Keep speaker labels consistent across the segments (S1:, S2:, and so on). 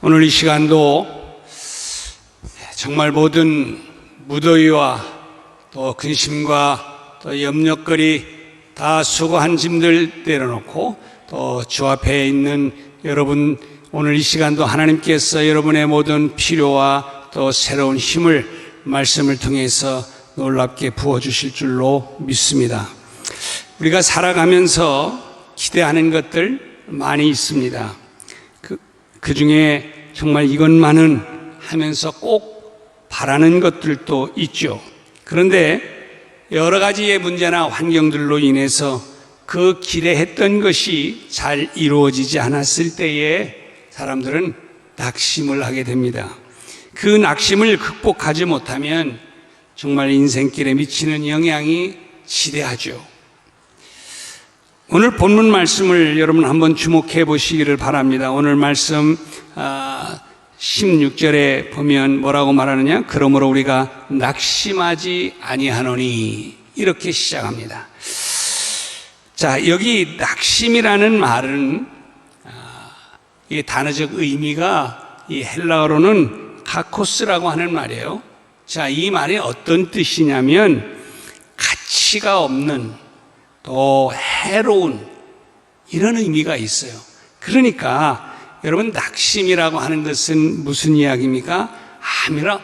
S1: 오늘 이 시간도 정말 모든 무더위와 또 근심과 또 염려거리 다 수고한 짐들 내려놓고 또 주 앞에 있는 여러분, 오늘 이 시간도 하나님께서 여러분의 모든 필요와 또 새로운 힘을 말씀을 통해서 놀랍게 부어주실 줄로 믿습니다. 우리가 살아가면서 기대하는 것들 많이 있습니다. 그 중에 정말 이것만은 하면서 꼭 바라는 것들도 있죠. 그런데 여러 가지의 문제나 환경들로 인해서 그 기대했던 것이 잘 이루어지지 않았을 때에 사람들은 낙심을 하게 됩니다. 그 낙심을 극복하지 못하면 정말 인생길에 미치는 영향이 지대하죠. 오늘 본문 말씀을 여러분 한번 주목해 보시기를 바랍니다. 오늘 말씀 16절에 보면 뭐라고 말하느냐? 그러므로 우리가 낙심하지 아니하노니, 이렇게 시작합니다. 자, 여기 낙심이라는 말은 이 단어적 의미가 이 헬라어로는 카코스라고 하는 말이에요. 자, 이 말이 어떤 뜻이냐면 가치가 없는, 또 해로운, 이런 의미가 있어요. 그러니까 여러분, 낙심이라고 하는 것은 무슨 이야기입니까?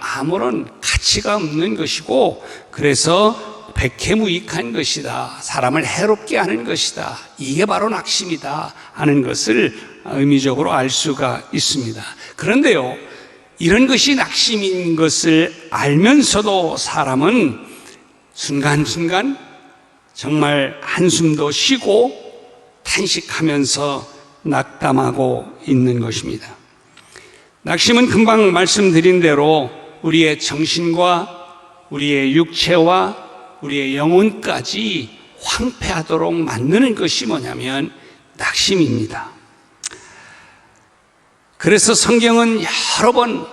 S1: 아무런 가치가 없는 것이고, 그래서 백해무익한 것이다, 사람을 해롭게 하는 것이다, 이게 바로 낙심이다 하는 것을 의미적으로 알 수가 있습니다. 그런데요, 이런 것이 낙심인 것을 알면서도 사람은 순간순간 정말 한숨도 쉬고 탄식하면서 낙담하고 있는 것입니다. 낙심은 금방 말씀드린 대로 우리의 정신과 우리의 육체와 우리의 영혼까지 황폐하도록 만드는 것이 뭐냐면 낙심입니다. 그래서 성경은 여러 번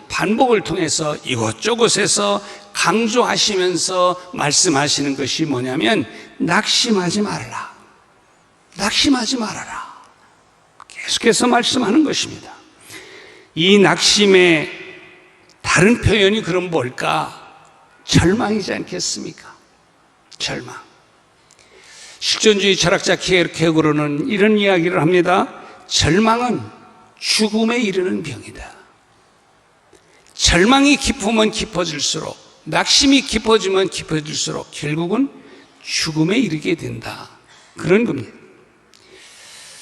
S1: 반복을 통해서 이곳저곳에서 강조하시면서 말씀하시는 것이 뭐냐면 낙심하지 말라, 낙심하지 말아라, 계속해서 말씀하는 것입니다. 이 낙심의 다른 표현이 그럼 뭘까? 절망이지 않겠습니까? 절망. 실존주의 철학자 케르케고르는 이런 이야기를 합니다. 절망은 죽음에 이르는 병이다. 절망이 깊으면 깊어질수록, 낙심이 깊어지면 깊어질수록 결국은 죽음에 이르게 된다, 그런 겁니다.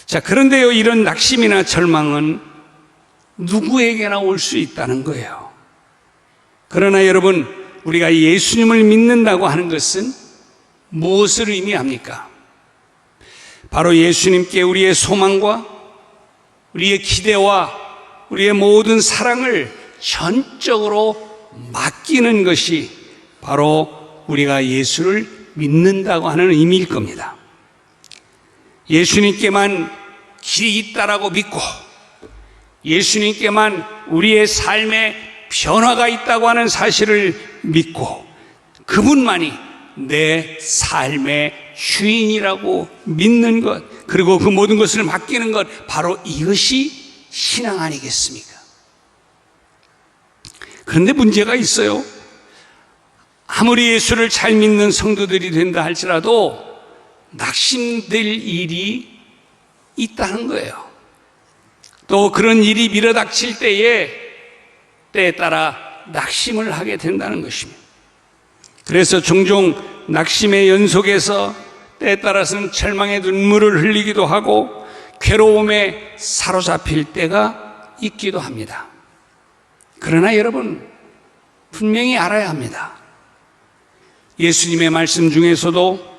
S1: 자, 그런데요, 이런 낙심이나 절망은 누구에게나 올 수 있다는 거예요. 그러나 여러분, 우리가 예수님을 믿는다고 하는 것은 무엇을 의미합니까? 바로 예수님께 우리의 소망과 우리의 기대와 우리의 모든 사랑을 전적으로 맡기는 것이 바로 우리가 예수를 믿는다고 하는 의미일 겁니다. 예수님께만 길이 있다라고 믿고, 예수님께만 우리의 삶에 변화가 있다고 하는 사실을 믿고, 그분만이 내 삶의 주인이라고 믿는 것, 그리고 그 모든 것을 맡기는 것, 바로 이것이 신앙 아니겠습니까? 그런데 문제가 있어요. 아무리 예수를 잘 믿는 성도들이 된다 할지라도 낙심될 일이 있다는 거예요. 또 그런 일이 밀어닥칠 때에 따라 낙심을 하게 된다는 것입니다. 그래서 종종 낙심의 연속에서 때에 따라서는 절망의 눈물을 흘리기도 하고 괴로움에 사로잡힐 때가 있기도 합니다. 그러나 여러분, 분명히 알아야 합니다. 예수님의 말씀 중에서도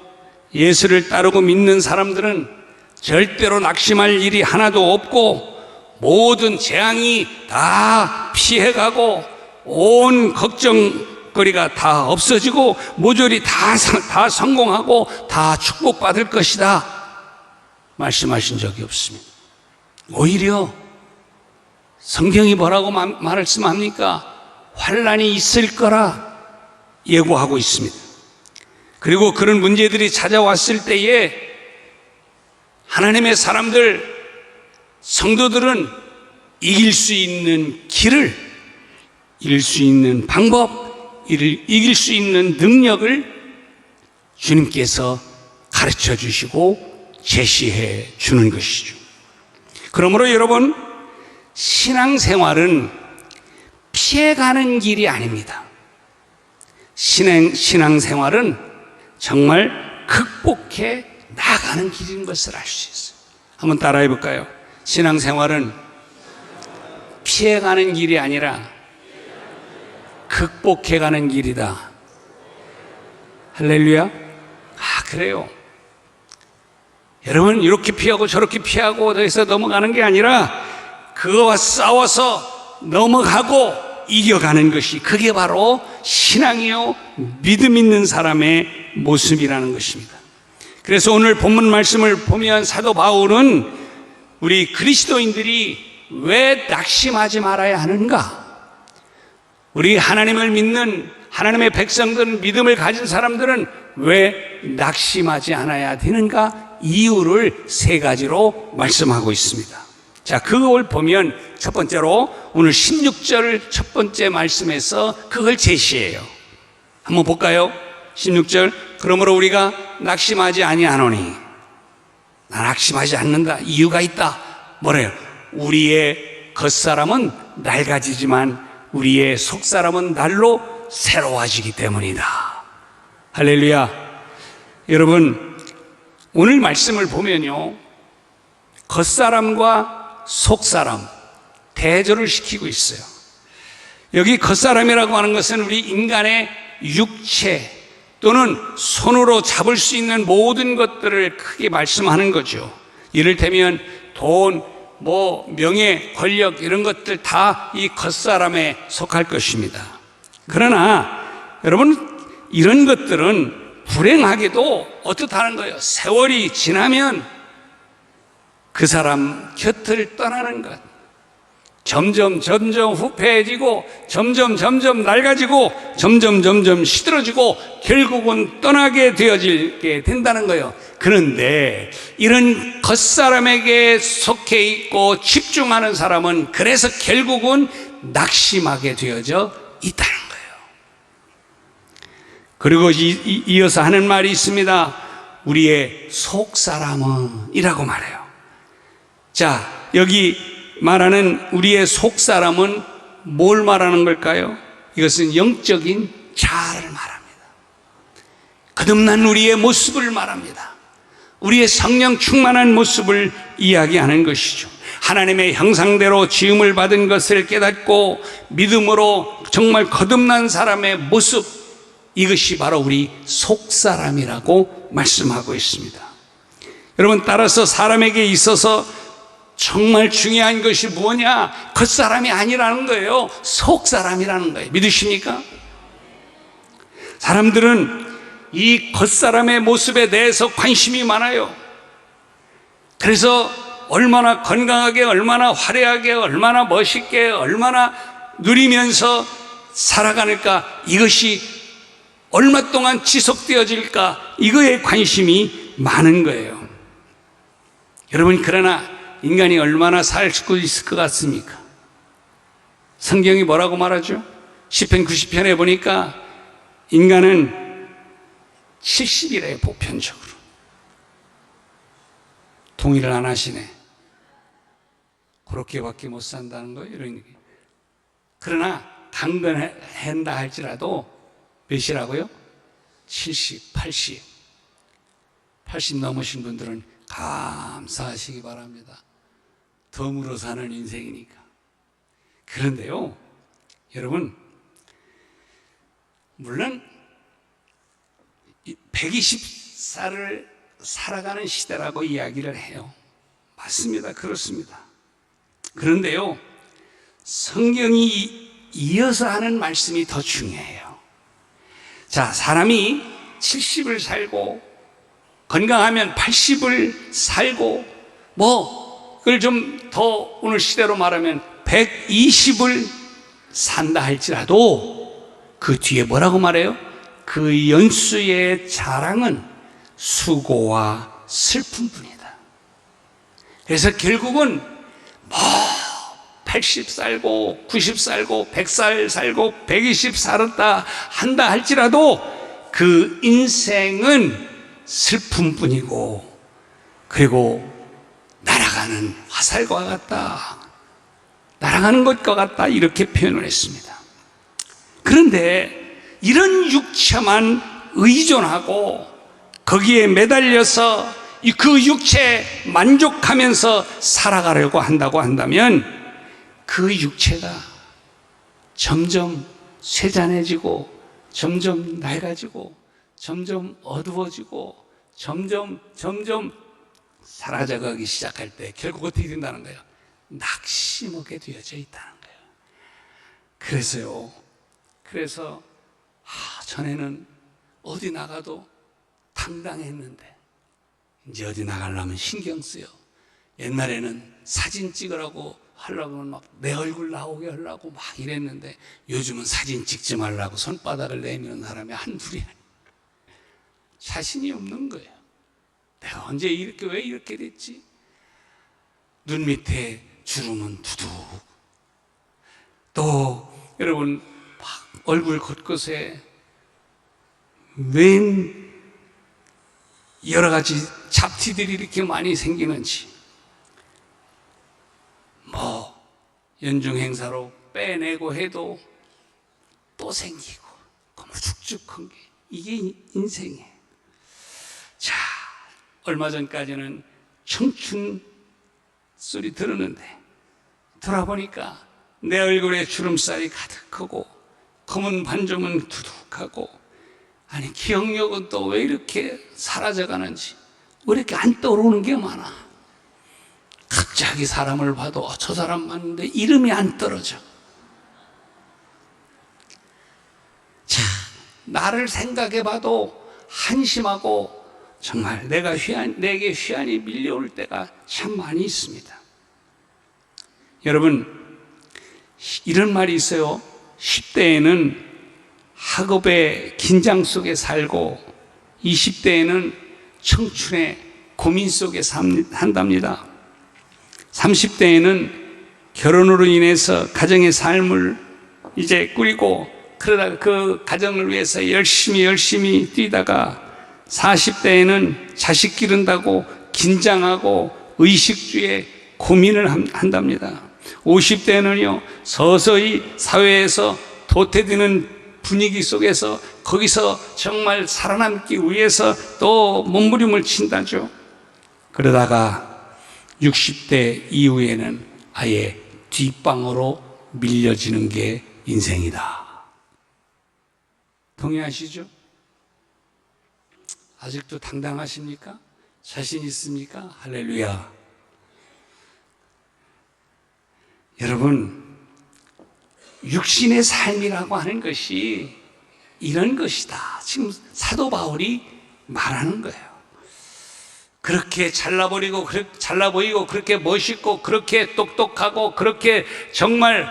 S1: 예수를 따르고 믿는 사람들은 절대로 낙심할 일이 하나도 없고, 모든 재앙이 다 피해가고 온 걱정거리가 다 없어지고 모조리 다 성공하고 다 축복받을 것이다 말씀하신 적이 없습니다. 오히려 성경이 뭐라고 말씀합니까? 환난이 있을 거라 예고하고 있습니다. 그리고 그런 문제들이 찾아왔을 때에 하나님의 사람들, 성도들은 이길 수 있는 길을, 이길 수 있는 방법, 이길 수 있는 능력을 주님께서 가르쳐 주시고 제시해 주는 것이죠. 그러므로 여러분, 신앙생활은 피해가는 길이 아닙니다. 신앙생활은 정말 극복해 나가는 길인 것을 알 수 있어요. 한번 따라해 볼까요? 신앙생활은 피해가는 길이 아니라 극복해가는 길이다. 할렐루야. 그래요. 여러분, 이렇게 피하고 저렇게 피하고 해서 넘어가는 게 아니라 그거와 싸워서 넘어가고 이겨가는 것이, 그게 바로 신앙이요 믿음 있는 사람의 모습이라는 것입니다. 그래서 오늘 본문 말씀을 보면 사도 바울은 우리 그리스도인들이 왜 낙심하지 말아야 하는가? 우리 하나님을 믿는 하나님의 백성들은, 믿음을 가진 사람들은 왜 낙심하지 않아야 되는가? 이유를 세 가지로 말씀하고 있습니다. 자, 그걸 보면 첫 번째로 오늘 16절 첫 번째 말씀에서 그걸 제시해요. 한번 볼까요? 16절. 그러므로 우리가 낙심하지 아니하노니. 나 낙심하지 않는다. 이유가 있다. 뭐래요? 우리의 겉사람은 낡아지지만 우리의 속사람은 날로 새로워지기 때문이다. 할렐루야. 여러분, 오늘 말씀을 보면요, 겉사람과 속사람 대조를 시키고 있어요. 여기 겉사람이라고 하는 것은 우리 인간의 육체 또는 손으로 잡을 수 있는 모든 것들을 크게 말씀하는 거죠. 이를테면 돈, 명예, 권력 이런 것들 다 이 겉사람에 속할 것입니다. 그러나 여러분, 이런 것들은 불행하게도 어떻다는 거예요? 세월이 지나면 그 사람 곁을 떠나는 것, 점점 후패해지고 점점 낡아지고 점점 시들어지고 결국은 떠나게 되어지게 된다는 거예요. 그런데 이런 겉사람에게 속해 있고 집중하는 사람은 그래서 결국은 낙심하게 되어져 있다는 거예요. 그리고 이어서 하는 말이 있습니다. 우리의 속사람은 이라고 말해요. 자, 여기 말하는 우리의 속사람은 뭘 말하는 걸까요? 이것은 영적인 자아를 말합니다. 거듭난 우리의 모습을 말합니다. 우리의 성령 충만한 모습을 이야기하는 것이죠. 하나님의 형상대로 지음을 받은 것을 깨닫고 믿음으로 정말 거듭난 사람의 모습, 이것이 바로 우리 속사람이라고 말씀하고 있습니다. 여러분, 따라서 사람에게 있어서 정말 중요한 것이 뭐냐? 겉사람이 아니라는 거예요. 속사람이라는 거예요. 믿으십니까? 사람들은 이 겉사람의 모습에 대해서 관심이 많아요. 그래서 얼마나 건강하게, 얼마나 화려하게, 얼마나 멋있게, 얼마나 누리면서 살아가니까, 이것이 얼마 동안 지속되어질까, 이거에 관심이 많은 거예요. 여러분, 그러나 인간이 얼마나 살 수 있을 것 같습니까? 성경이 뭐라고 말하죠? 시편 90편에 보니까 인간은 70이래요, 보편적으로. 동의를 안 하시네. 그렇게밖에 못 산다는 거예요, 이런 얘기. 그러나 강건한다 할지라도 몇이라고요? 70, 80. 80 넘으신 분들은 감사하시기 바랍니다. 덤으로 사는 인생이니까. 그런데요, 여러분, 물론 120살을 살아가는 시대라고 이야기를 해요. 맞습니다. 그렇습니다. 그런데요, 성경이 이어서 하는 말씀이 더 중요해요. 자, 사람이 70을 살고 건강하면 80을 살고, 그걸 좀 더 오늘 시대로 말하면 120을 산다 할지라도 그 뒤에 뭐라고 말해요? 그 연수의 자랑은 수고와 슬픔뿐이다. 그래서 결국은 80 살고 90 살고 100살 살고 120 살았다 한다 할지라도 그 인생은 슬픔뿐이고, 그리고 날아가는 화살과 같다, 날아가는 것과 같다, 이렇게 표현을 했습니다. 그런데 이런 육체만 의존하고 거기에 매달려서 그 육체에 만족하면서 살아가려고 한다고 한다면 그 육체가 점점 쇠잔해지고 점점 낡아지고 점점 어두워지고 점점 사라져가기 시작할 때 결국 어떻게 된다는 거예요? 낙심하게 되어져 있다는 거예요. 그래서 전에는 어디 나가도 당당했는데 이제 어디 나가려면 신경 쓰여. 옛날에는 사진 찍으라고 하려고 막 내 얼굴 나오게 하려고 막 이랬는데 요즘은 사진 찍지 말라고 손바닥을 내미는 사람이 한둘이 아니에요. 자신이 없는 거예요. 내가 언제 왜 이렇게 됐지? 눈 밑에 주름은 두둑. 또 여러분 막 얼굴 곳곳에 웬 여러 가지 잡티들이 이렇게 많이 생기는지, 뭐 연중 행사로 빼내고 해도 또 생기고, 축축한 게 이게 인생이에요. 자, 얼마 전까지는 청춘 소리 들었는데 돌아보니까 내 얼굴에 주름살이 가득하고 검은 반점은 두둑하고, 아니 기억력은 또 왜 이렇게 사라져가는지, 왜 이렇게 안 떠오르는 게 많아. 갑자기 사람을 봐도 저 사람 맞는데 이름이 안 떨어져. 자, 나를 생각해봐도 한심하고 정말 내게 휘한이 밀려올 때가 참 많이 있습니다. 여러분, 이런 말이 있어요. 10대에는 학업의 긴장 속에 살고 20대에는 청춘의 고민 속에 산답니다. 30대에는 결혼으로 인해서 가정의 삶을 이제 꾸리고 그러다가 그 가정을 위해서 열심히 뛰다가 40대에는 자식 기른다고 긴장하고 의식주에 고민을 한답니다. 50대는요, 서서히 사회에서 도태되는 분위기 속에서 거기서 정말 살아남기 위해서 또 몸부림을 친다죠. 그러다가 60대 이후에는 아예 뒷방으로 밀려지는 게 인생이다. 동의하시죠? 아직도 당당하십니까? 자신 있습니까? 할렐루야. 여러분, 육신의 삶이라고 하는 것이 이런 것이다. 지금 사도 바울이 말하는 거예요. 그렇게 잘나 보이고 그렇게 멋있고 그렇게 똑똑하고 그렇게 정말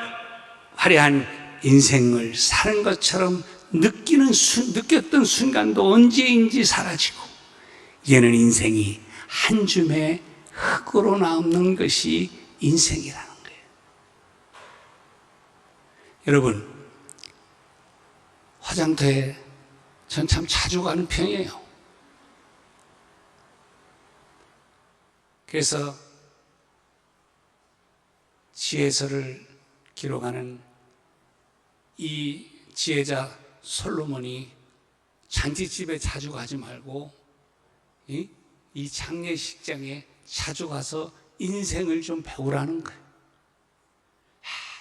S1: 화려한 인생을 사는 것처럼 느꼈던 순간도 언제인지 사라지고, 이제는 인생이 한 줌의 흙으로 남는 것이 인생이라는 거예요. 여러분, 화장터에 전 참 자주 가는 편이에요. 그래서 지혜서를 기록하는 이 지혜자 솔로몬이 잔치집에 자주 가지 말고 이 장례식장에 자주 가서 인생을 좀 배우라는 거예요.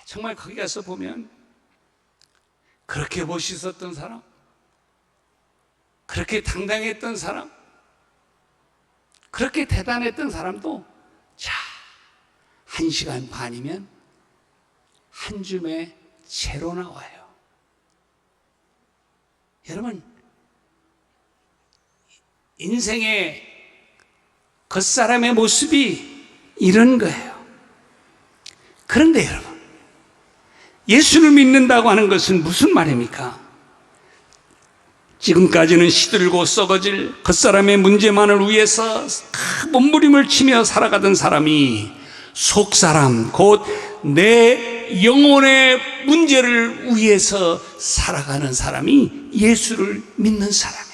S1: 정말 거기 가서 보면 그렇게 멋있었던 사람, 그렇게 당당했던 사람, 그렇게 대단했던 사람도 1시간 반이면 한 줌의 채로 나와요. 여러분, 인생의 겉사람의 모습이 이런 거예요. 그런데 여러분, 예수를 믿는다고 하는 것은 무슨 말입니까? 지금까지는 시들고 썩어질 겉사람의 문제만을 위해서 몸부림을 치며 살아가던 사람이 속사람, 곧 내 영혼의 문제를 위해서 살아가는 사람이 예수를 믿는 사람이에요.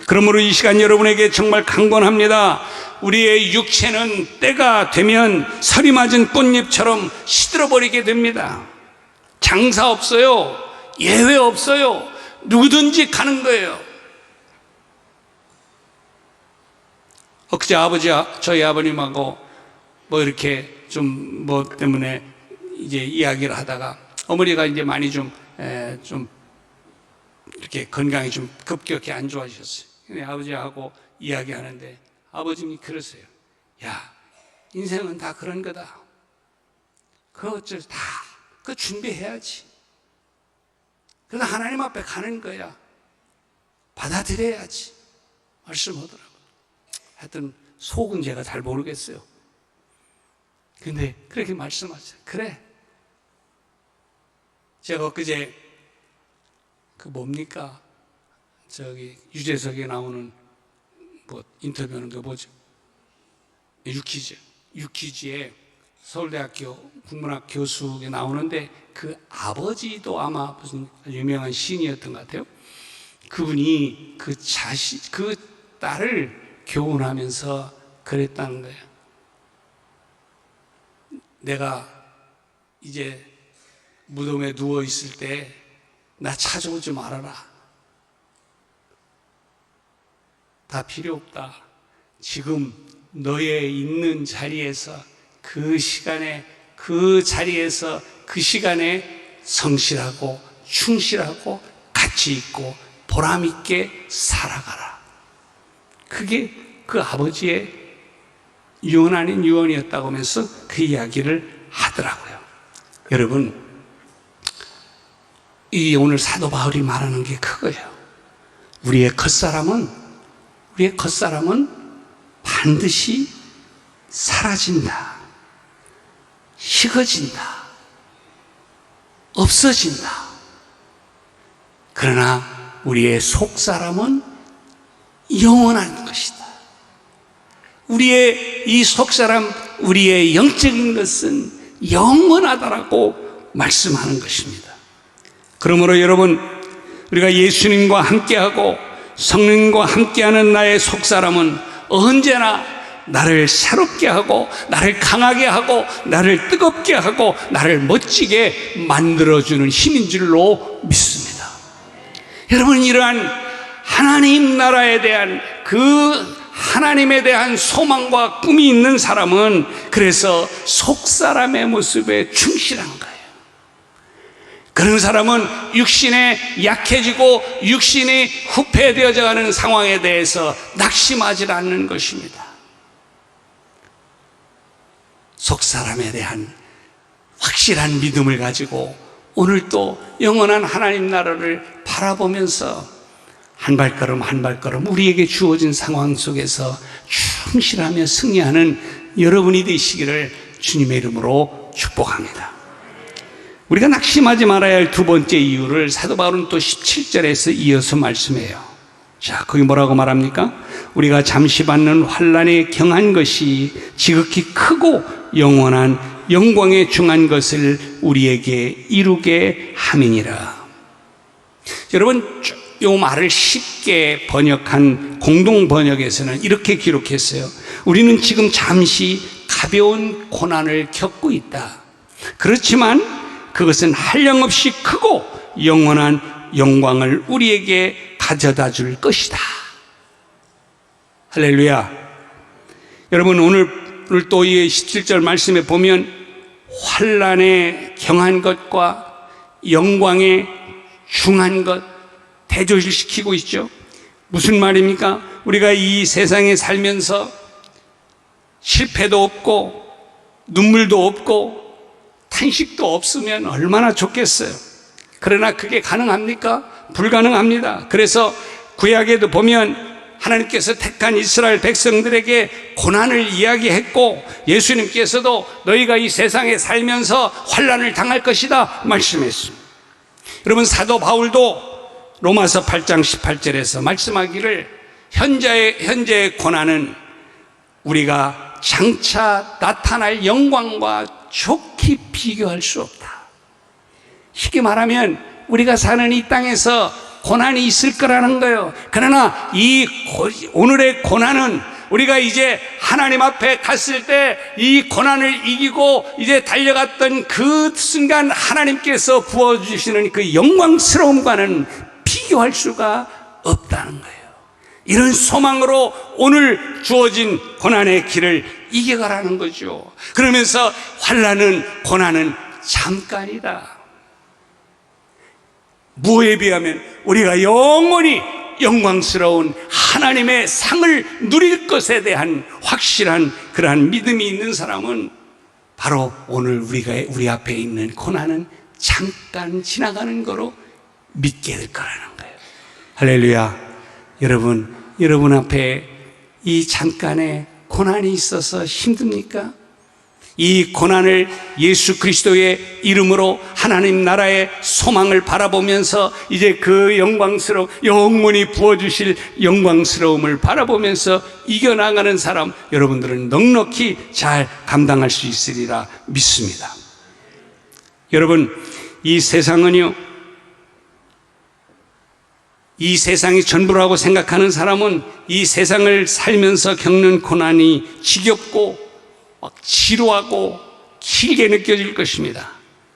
S1: 그러므로 이 시간 여러분에게 정말 강권합니다. 우리의 육체는 때가 되면 서리 맞은 꽃잎처럼 시들어버리게 됩니다. 장사 없어요. 예외 없어요. 누구든지 가는 거예요. 엊그제 저희 아버님하고 뭐 이렇게 좀 뭐 때문에 이제 이야기를 하다가 어머니가 이제 많이 좀 이렇게 건강이 좀 급격히 안 좋아지셨어요. 근데 아버지하고 이야기하는데 아버님이 그러세요. 야, 인생은 다 그런 거다. 그거 어쩔 다 그 준비해야지. 그래서 하나님 앞에 가는 거야. 받아들여야지. 말씀하더라고요. 하여튼 속은 제가 잘 모르겠어요. 근데 그렇게 말씀하세요. 그래. 제가 엊그제 그 뭡니까? 저기 유재석에 나오는 뭐 인터뷰하는 거 뭐죠? 유퀴즈에 서울대학교 국문학 교수에 나오는데 그 아버지도 아마 무슨 유명한 시인이었던 것 같아요. 그분이 그 딸을 교훈하면서 그랬다는 거예요. 내가 이제 무덤에 누워 있을 때 나 찾아오지 말아라. 다 필요 없다. 지금 너의 있는 자리에서 그 시간에 그 자리에서 그 시간에 성실하고 충실하고 가치 있고 보람 있게 살아가라. 그게 그 아버지의 유언 아닌 유언이었다고 하면서 그 이야기를 하더라고요. 여러분, 이 오늘 사도 바울이 말하는 게 그거예요. 우리의 겉사람은 반드시 사라진다. 식어진다. 없어진다. 그러나 우리의 속사람은 영원한 것이다. 우리의 이 속사람, 우리의 영적인 것은 영원하다라고 말씀하는 것입니다. 그러므로 여러분, 우리가 예수님과 함께하고 성령과 함께하는 나의 속사람은 언제나 나를 새롭게 하고 나를 강하게 하고 나를 뜨겁게 하고 나를 멋지게 만들어주는 힘인 줄로 믿습니다. 여러분, 이러한 하나님 나라에 대한 그 하나님에 대한 소망과 꿈이 있는 사람은 그래서 속사람의 모습에 충실한 거예요. 그런 사람은 육신에 약해지고 육신이 후패되어져 가는 상황에 대해서 낙심하지 않는 것입니다. 속사람에 대한 확실한 믿음을 가지고 오늘도 영원한 하나님 나라를 바라보면서 한 발걸음 한 발걸음 우리에게 주어진 상황 속에서 충실하며 승리하는 여러분이 되시기를 주님의 이름으로 축복합니다. 우리가 낙심하지 말아야 할 두 번째 이유를 사도 바울은 또 17절에서 이어서 말씀해요. 자, 거기 뭐라고 말합니까? 우리가 잠시 받는 환난에 경한 것이 지극히 크고 영원한 영광에 중한 것을 우리에게 이루게 함이니라. 여러분, 이 말을 쉽게 번역한 공동 번역에서는 이렇게 기록했어요. 우리는 지금 잠시 가벼운 고난을 겪고 있다. 그렇지만 그것은 한량없이 크고 영원한 영광을 우리에게 가져다 줄 것이다. 할렐루야. 여러분, 오늘 또 이 17절 말씀에 보면 환난에 경한 것과 영광에 중한 것 대조시키고 있죠. 무슨 말입니까? 우리가 이 세상에 살면서 실패도 없고 눈물도 없고 탄식도 없으면 얼마나 좋겠어요. 그러나 그게 가능합니까? 불가능합니다. 그래서 구약에도 보면 하나님께서 택한 이스라엘 백성들에게 고난을 이야기했고 예수님께서도 너희가 이 세상에 살면서 환난을 당할 것이다 말씀했습니다. 여러분, 사도 바울도 로마서 8장 18절에서 말씀하기를 현재의 고난은 우리가 장차 나타날 영광과 좋게 비교할 수 없다. 쉽게 말하면 우리가 사는 이 땅에서 고난이 있을 거라는 거예요. 그러나 오늘의 고난은 우리가 이제 하나님 앞에 갔을 때 이 고난을 이기고 이제 달려갔던 그 순간 하나님께서 부어주시는 그 영광스러움과는 비교할 수가 없다는 거예요. 이런 소망으로 오늘 주어진 고난의 길을 이겨가라는 거죠. 그러면서 고난은 잠깐이다. 무엇에 비하면 우리가 영원히 영광스러운 하나님의 상을 누릴 것에 대한 확실한 그러한 믿음이 있는 사람은 바로 오늘 우리 앞에 있는 고난은 잠깐 지나가는 거로 믿게 될 거라는 거예요. 할렐루야. 여러분 앞에 이 잠깐의 고난이 있어서 힘듭니까? 이 고난을 예수 그리스도의 이름으로 하나님 나라의 소망을 바라보면서 이제 그 영원히 부어주실 영광스러움을 바라보면서 이겨나가는 사람, 여러분들은 넉넉히 잘 감당할 수 있으리라 믿습니다. 여러분, 이 세상은요, 이 세상이 전부라고 생각하는 사람은 이 세상을 살면서 겪는 고난이 지겹고 막 지루하고 길게 느껴질 것입니다.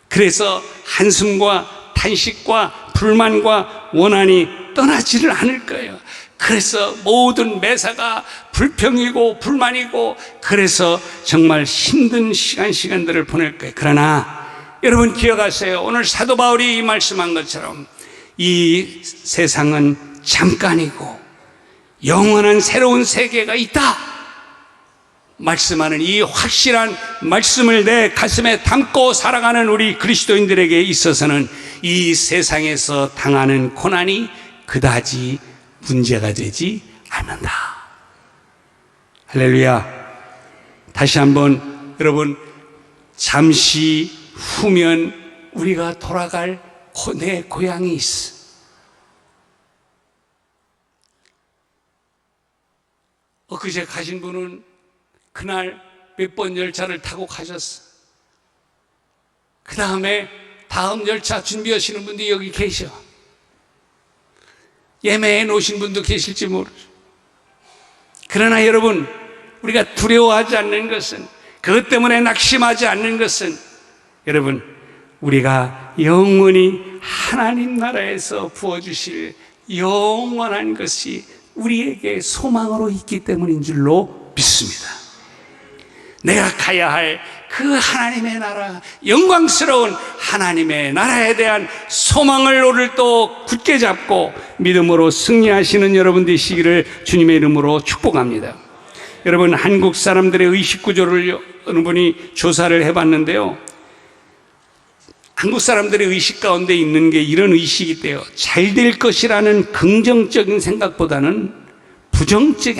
S1: 그래서 한숨과 탄식과 불만과 원한이 떠나지를 않을 거예요. 그래서 모든 매사가 불평이고 불만이고, 그래서 정말 힘든 시간들을 보낼 거예요. 그러나 여러분 기억하세요. 오늘 사도 바울이 말씀한 것처럼 이 세상은 잠깐이고 영원한 새로운 세계가 있다 말씀하는 이 확실한 말씀을 내 가슴에 담고 살아가는 우리 그리스도인들에게 있어서는 이 세상에서 당하는 고난이 그다지 문제가 되지 않는다. 할렐루야. 다시 한번 여러분, 잠시 후면 우리가 돌아갈 내 고향이 있어. 엊그제 가신 분은 그날 몇 번 열차를 타고 가셨어. 그 다음에 다음 열차 준비하시는 분도 여기 계셔. 예매해 놓으신 분도 계실지 모르죠. 그러나 여러분, 우리가 두려워하지 않는 것은, 그것 때문에 낙심하지 않는 것은, 여러분, 우리가 영원히 하나님 나라에서 부어주실 영원한 것이 우리에게 소망으로 있기 때문인 줄로 믿습니다. 내가 가야 할 그 하나님의 나라, 영광스러운 하나님의 나라에 대한 소망을 오늘 또 굳게 잡고 믿음으로 승리하시는 여러분 되시기를 주님의 이름으로 축복합니다. 여러분, 한국 사람들의 의식 구조를 어느 분이 조사를 해봤는데요, 한국 사람들의 의식 가운데 있는 게 이런 의식이 있대요. 잘 될 것이라는 긍정적인 생각보다는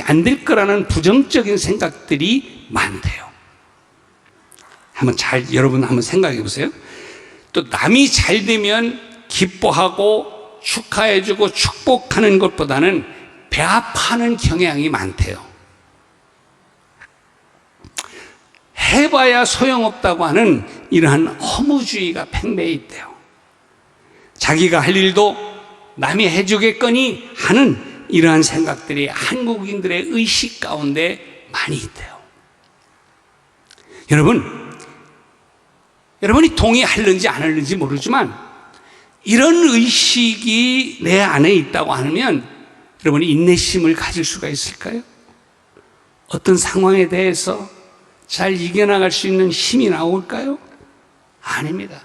S1: 안 될 거라는 부정적인 생각들이 많대요. 여러분 한번 생각해 보세요. 또 남이 잘 되면 기뻐하고 축하해주고 축복하는 것보다는 배합하는 경향이 많대요. 해봐야 소용없다고 하는 이러한 허무주의가 팽배해 있대요. 자기가 할 일도 남이 해주겠거니 하는 이러한 생각들이 한국인들의 의식 가운데 많이 있대요. 여러분이 동의하는지 안 하는지 모르지만 이런 의식이 내 안에 있다고 하면 여러분이 인내심을 가질 수가 있을까요? 어떤 상황에 대해서 잘 이겨나갈 수 있는 힘이 나올까요? 아닙니다.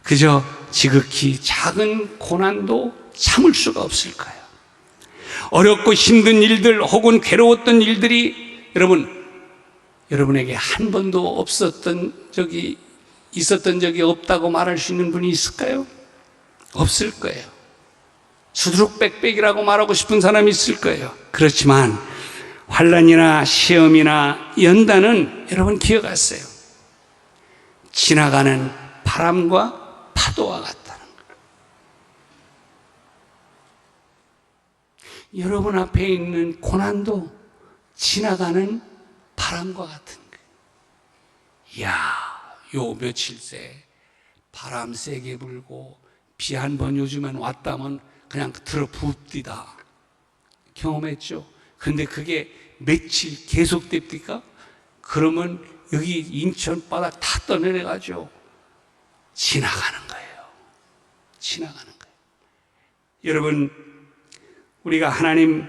S1: 그저 지극히 작은 고난도 참을 수가 없을 거예요. 어렵고 힘든 일들 혹은 괴로웠던 일들이 여러분에게 한 번도 있었던 적이 없다고 말할 수 있는 분이 있을까요? 없을 거예요. 수두룩빽빽이라고 말하고 싶은 사람이 있을 거예요. 그렇지만 환난이나 시험이나 연단은 여러분 기억하세요. 지나가는 바람과 파도와 같다는 거예요. 여러분 앞에 있는 고난도 지나가는 바람과 같은 거예요. 이야, 요 며칠 새 바람 세게 불고 비 한 번 요즘엔 왔다면 그냥 들어 붓디다 경험했죠. 그런데 그게 며칠 계속됩니까? 그러면 여기 인천 바다 다 떠내려가죠. 지나가는 거예요. 지나가는 거예요. 여러분, 우리가 하나님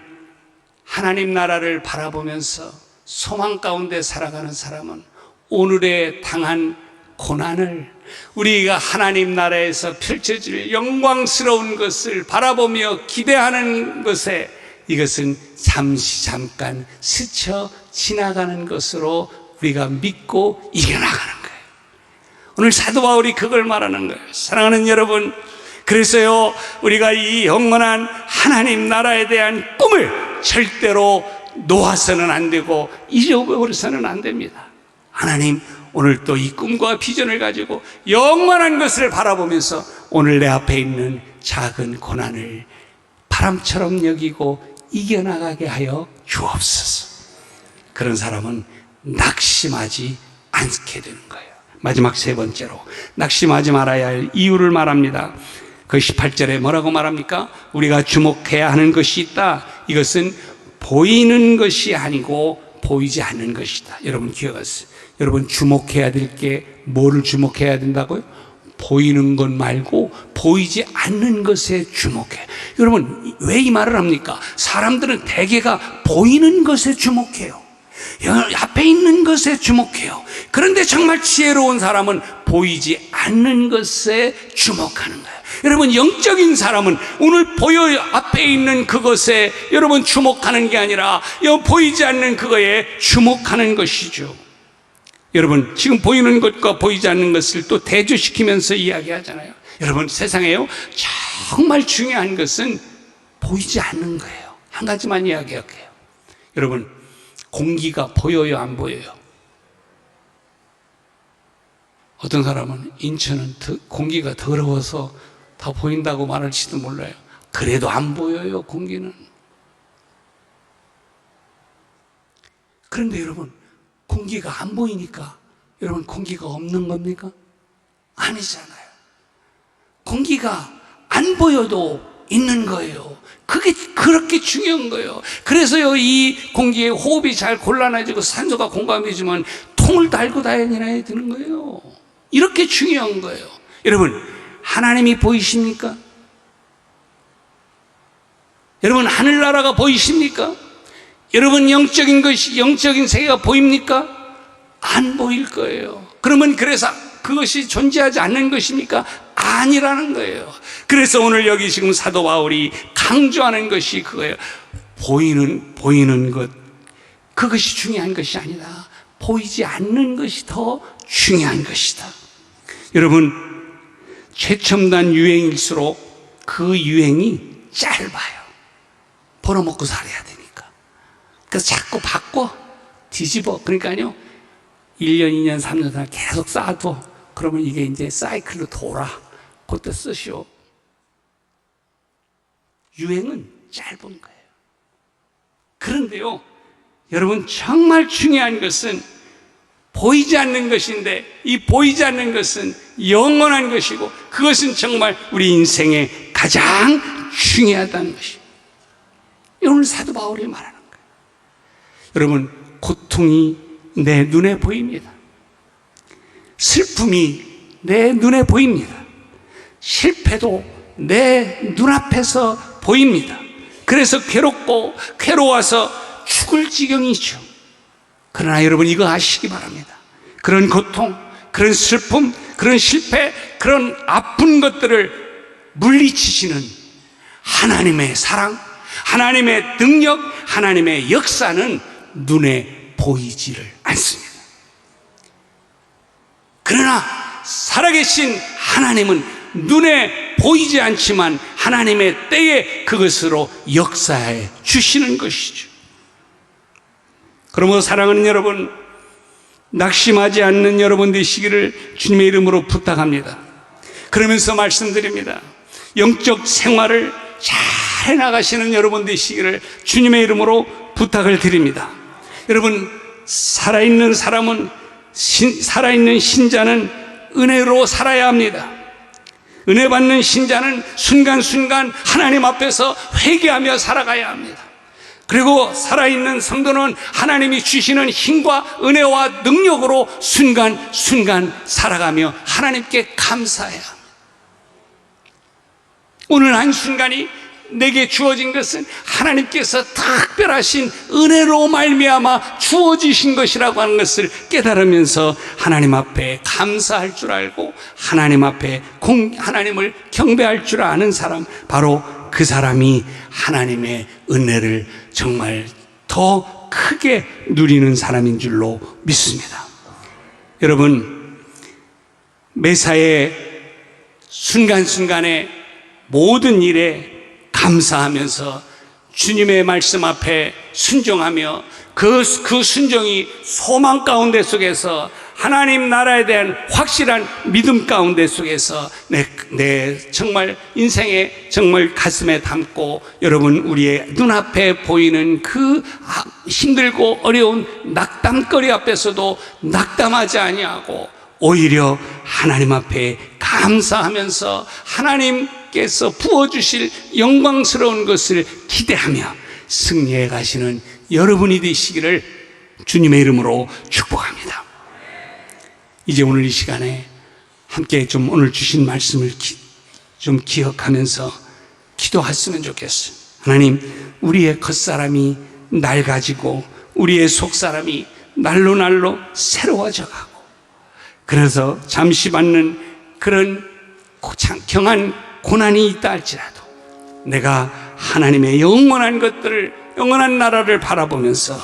S1: 나라를 바라보면서 소망 가운데 살아가는 사람은 오늘에 당한 고난을 우리가 하나님 나라에서 펼쳐질 영광스러운 것을 바라보며 기대하는 것에 이것은 잠깐 스쳐 지나가는 것으로 우리가 믿고 이겨나가는 거예요. 오늘 사도 바울이 그걸 말하는 거예요. 사랑하는 여러분, 그래서요, 우리가 이 영원한 하나님 나라에 대한 꿈을 절대로 놓아서는 안 되고 잊어버려서는 안 됩니다. 하나님, 오늘 또 이 꿈과 비전을 가지고 영원한 것을 바라보면서 오늘 내 앞에 있는 작은 고난을 바람처럼 여기고 이겨나가게 하여 주옵소서. 그런 사람은 낙심하지 않게 되는 거예요. 마지막 세 번째로 낙심하지 말아야 할 이유를 말합니다. 그 18절에 뭐라고 말합니까? 우리가 주목해야 하는 것이 있다. 이것은 보이는 것이 아니고 보이지 않는 것이다. 여러분 기억하세요. 여러분 주목해야 될 게 뭐를 주목해야 된다고요? 보이는 것 말고 보이지 않는 것에 주목해. 여러분 왜 이 말을 합니까? 사람들은 대개가 보이는 것에 주목해요. 앞에 있는 것에 주목해요. 그런데 정말 지혜로운 사람은 보이지 않는 것에 주목하는 거예요. 여러분 영적인 사람은 오늘 보여요 앞에 있는 그것에 여러분 주목하는 게 아니라 보이지 않는 그거에 주목하는 것이죠. 여러분 지금 보이는 것과 보이지 않는 것을 또 대조시키면서 이야기하잖아요. 여러분 세상에요 정말 중요한 것은 보이지 않는 거예요. 한 가지만 이야기할게요. 여러분 공기가 보여요 안 보여요? 어떤 사람은 인천은 공기가 더러워서 다 보인다고 말할지도 몰라요. 그래도 안 보여요 공기는. 그런데 여러분 공기가 안 보이니까 여러분 공기가 없는 겁니까? 아니잖아요. 공기가 안 보여도 있는 거예요. 그게 그렇게 중요한 거예요. 그래서요 이 공기의 호흡이 잘 곤란해지고 산소가 공감해지면 통을 달고 다녀야 되는 거예요. 이렇게 중요한 거예요. 여러분 하나님이 보이십니까? 여러분 하늘나라가 보이십니까? 여러분 영적인 세계가 보입니까? 안 보일 거예요. 그러면 그래서 그것이 존재하지 않는 것입니까? 아니라는 거예요. 그래서 오늘 여기 지금 사도 바울이 강조하는 것이 그거예요. 보이는 것 그것이 중요한 것이 아니라 보이지 않는 것이 더 중요한 것이다. 여러분 최첨단 유행일수록 그 유행이 짧아요. 벌어먹고 살아야 되니까. 그래서 자꾸 바꿔 뒤집어. 그러니까요 1년 2년 3년 4년 계속 쌓아둬. 그러면 이게 이제 사이클로 돌아. 그때 쓰시오. 유행은 짧은 거예요. 그런데요 여러분 정말 중요한 것은 보이지 않는 것인데 이 보이지 않는 것은 영원한 것이고 그것은 정말 우리 인생에 가장 중요하다는 것이에요. 오늘 사도 바울이 말하는 거예요. 여러분 고통이 내 눈에 보입니다. 슬픔이 내 눈에 보입니다. 실패도 내 눈앞에서 보입니다. 그래서 괴롭고 괴로워서 죽을 지경이죠. 그러나 여러분 이거 아시기 바랍니다. 그런 고통, 그런 슬픔, 그런 실패, 그런 아픈 것들을 물리치시는 하나님의 사랑, 하나님의 능력, 하나님의 역사는 눈에 보이지를 않습니다. 그러나 살아계신 하나님은 눈에 보이지 않지만 하나님의 때에 그것으로 역사해 주시는 것이죠. 그러므로 사랑하는 여러분, 낙심하지 않는 여러분 되시기를 주님의 이름으로 부탁합니다. 그러면서 말씀드립니다. 영적 생활을 잘 해나가시는 여러분 되시기를 주님의 이름으로 부탁을 드립니다. 여러분 살아있는 사람은 살아있는 신자는 은혜로 살아야 합니다. 은혜 받는 신자는 순간순간 하나님 앞에서 회개하며 살아가야 합니다. 그리고 살아있는 성도는 하나님이 주시는 힘과 은혜와 능력으로 순간순간 살아가며 하나님께 감사해야 합니다. 오늘 한순간이 내게 주어진 것은 하나님께서 특별하신 은혜로 말미암아 주어지신 것이라고 하는 것을 깨달으면서 하나님 앞에 감사할 줄 알고 하나님 앞에 하나님을 경배할 줄 아는 사람, 바로 그 사람이 하나님의 은혜를 정말 더 크게 누리는 사람인 줄로 믿습니다. 여러분, 매사에 순간순간의 모든 일에 감사하면서 주님의 말씀 앞에 순종하며 그 순종이 소망 가운데 속에서 하나님 나라에 대한 확실한 믿음 가운데 속에서 내 정말 인생에 정말 가슴에 담고, 여러분, 우리의 눈앞에 보이는 그 힘들고 어려운 낙담거리 앞에서도 낙담하지 아니하고 오히려 하나님 앞에 감사하면서 하나님께서 부어주실 영광스러운 것을 기대하며 승리해 가시는 여러분이 되시기를 주님의 이름으로 축복합니다. 이제 오늘 이 시간에 함께 좀 오늘 주신 말씀을 좀 기억하면서 기도했으면 좋겠어요. 하나님, 우리의 겉사람이 낡아지고 우리의 속사람이 날로 날로 새로워져 가고, 그래서 잠시 받는 그런 경한 고난이 있다 할지라도 내가 하나님의 영원한 것들을, 영원한 나라를 바라보면서,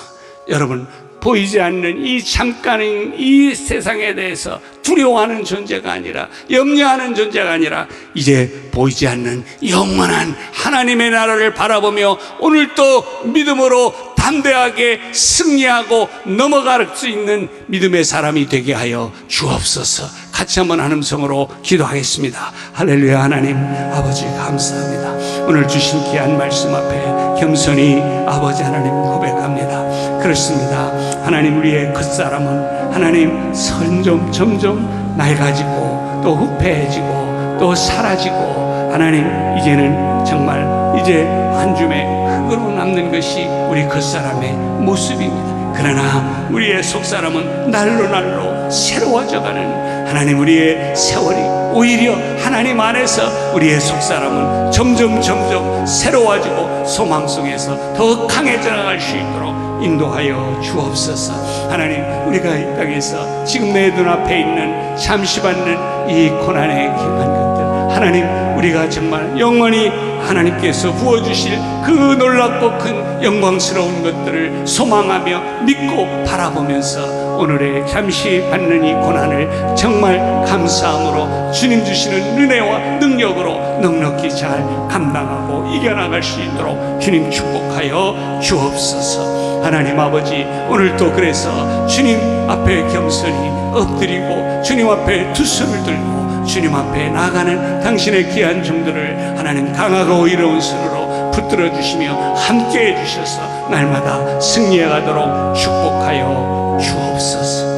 S1: 여러분, 보이지 않는 이 잠깐의 이 세상에 대해서 두려워하는 존재가 아니라, 염려하는 존재가 아니라, 이제 보이지 않는 영원한 하나님의 나라를 바라보며 오늘도 믿음으로 담대하게 승리하고 넘어갈 수 있는 믿음의 사람이 되게 하여 주옵소서. 같이 한번 한 음성으로 기도하겠습니다. 할렐루야. 하나님 아버지, 감사합니다. 오늘 주신 귀한 말씀 앞에 겸손히 아버지 하나님 고백합니다. 그렇습니다. 하나님, 우리의 겉사람은 하나님 점점 낡아지고 또 후패해지고 또 사라지고, 하나님 이제는 정말 이제 한 줌의 흙으로 남는 것이 우리 겉사람의 모습입니다. 그러나 우리의 속사람은 날로 새로워져가는, 하나님, 우리의 세월이 오히려 하나님 안에서 우리의 속사람은 점점 새로워지고 소망 속에서 더 강해져 나갈 수 있도록 인도하여 주옵소서. 하나님, 우리가 이 땅에서 지금 내 눈앞에 있는 잠시 받는 이 고난의 경한 것들, 하나님, 우리가 정말 영원히 하나님께서 부어주실 그 놀랍고 큰 영광스러운 것들을 소망하며 믿고 바라보면서 오늘의 잠시 받는 이 고난을 정말 감사함으로 주님 주시는 은혜와 능력으로 넉넉히 잘 감당하고 이겨나갈 수 있도록 주님 축복하여 주옵소서. 하나님 아버지, 오늘도 그래서 주님 앞에 겸손히 엎드리고 주님 앞에 두 손을 들고 주님 앞에 나아가는 당신의 귀한 종들을 하나님 강하고 의로운 손으로 붙들어 주시며 함께해 주셔서 날마다 승리해 가도록 축복하여 주옵소서.